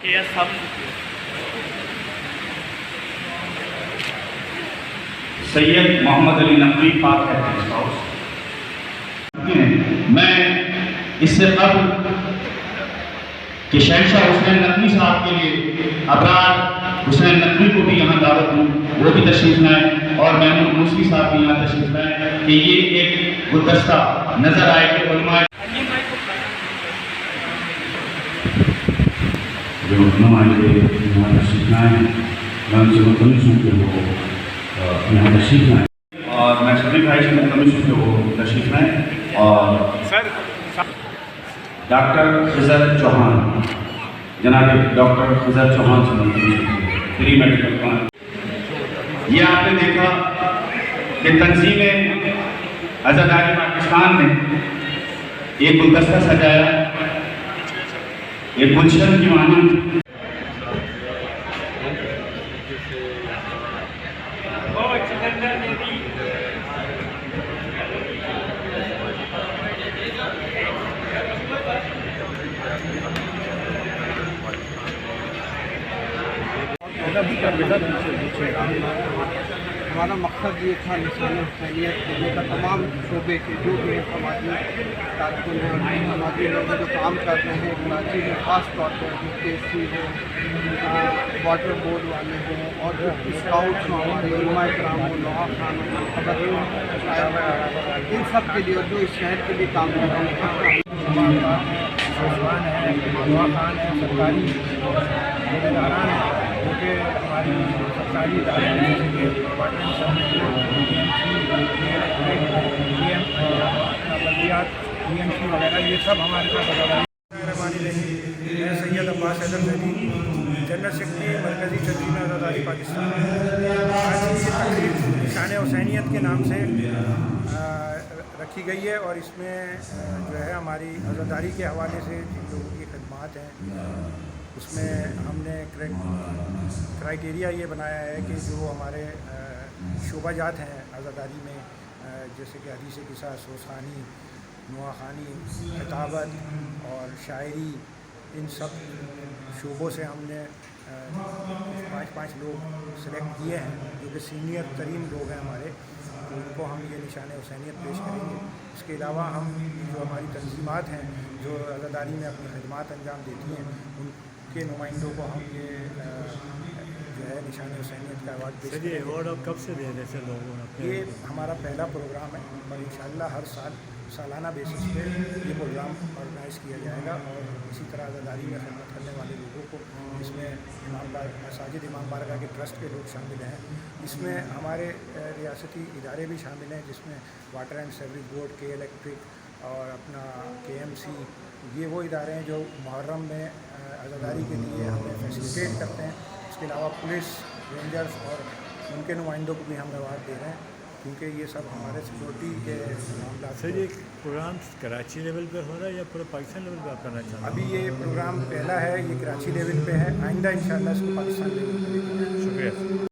Yes, हम सैयद मोहम्मद अली नकवी पाक heritage house. मैं इससे कबल कि शहंशाह हुसैन नकवी साहब के लिए अबरार हुसैन नकवी को भी यहाँ दावत दूँ, वो भी तशरीफ लाएँ और महमूद मूसवी साहब भी यहाँ तशरीफ लाएँ कि ये एक गुलदस्ता नजर आए कि उलमा जो नुमाइंदे यहाँ तशरीफ लाएँ, मैं उनसे मुतमिस हूँ कि वो यहाँ तशरीफ लाएँ और मैं सभी भाई से मुतमिस हूँ कि वो तशरीफ लाएँ। और डॉक्टर खिजर चौहान, जनाब डॉक्टर खिजर चौहान से मुतमिस हूँ, प्री मेडिकल कॉलेज। ये आपने देखा कि तंजीमें आज़ादारी पाकिस्तान ने एक गुलदस्ता सजाया, एक गुलशन की मानंद। हमारा मकसद ये था निशान हुसैनियत देने का तमाम शोबे के जो भी हैं समाजी कारकुन हैं और समाजी लोग जो काम कर रहे हैं कराची में ख़ास तौर पर जो KC हो, वाटर बोर्ड वाले हों और जो स्काउट्स हों, हमारे उलमा इकराम हो, नौहा खान हो, खबर इन सब के लिए जो इस शहर के लिए काम कर रहे हैं। खान है, नौहा खान है, सरकारी ठेकेदारान है जो कि हमारी सरकारी इदारे हैं, जैसे वाटर बल्दियात BMC वगैरह, ये सब हमारे साथ मेहरबानी रही। मैं सैयद अब्बास हैदर जैदी, जनरल सेक्रेटरी मरकज़ी तंजीम आज़ादारी पाकिस्तान। आज ये तकरीब निशान हुसैनियत के नाम से रखी गई है और इसमें जो है हमारी आज़ादारी के हवाले से जिन लोगों की खदमात हैं उसमें हमने क्राइटेरिया ये बनाया है कि जो हमारे शोबाजात हैं आज़ादारी में, जैसे कि हदीस क़िसास, सोसानी, नुआखानी, खिताबत और शायरी, इन सब शोबों से हमने 5 लोग सेलेक्ट किए हैं जो कि सीनियर तरीन लोग हैं हमारे, तो उनको हम ये निशान हुसैनियत पेश करेंगे। इसके अलावा हम जो हमारी तंजीमात हैं जो आज़ादारी में अपनी खदमात अंजाम देती हैं उनके नुमाइंदों को हम ये जो है निशान हुसैनियत का अवार्ड पेश करेंगे। अवार्ड कब से दे रहे थे लोगों ने? ये हमारा पहला प्रोग्राम है और इंशाअल्लाह हर सालाना बेसिस पे ये प्रोग्राम ऑर्गेनाइज़ किया जाएगा और इसी तरह आज़ादारी में खदमत करने वाले लोगों को इसमें मसाजिद इमाम बारगाह के ट्रस्ट के लोग शामिल हैं। इसमें हमारे रियासती इदारे भी शामिल हैं जिसमें वाटर एंड सीवरेज बोर्ड, के इलेक्ट्रिक और अपना KMC, ये वो इदारे हैं जो मुहर्रम में आज़ादारी के लिए हमें फैसिलिटेट करते हैं। इसके अलावा पुलिस, रेंजर्स और उनके नुमाइंदों को भी हम अवार्ड दे रहे हैं क्योंकि ये सब हमारे सिक्योरिटी के मामला। सर ये प्रोग्राम कराची लेवल पे हो रहा है या पूरे पाकिस्तान लेवल पे आप करना चाहते हैं? अभी ये प्रोग्राम पहला है, ये कराची लेवल पे है, आइंदा इंशाअल्लाह इसको पाकिस्तान लेवल पे लेके जाएंगे। शुक्रिया।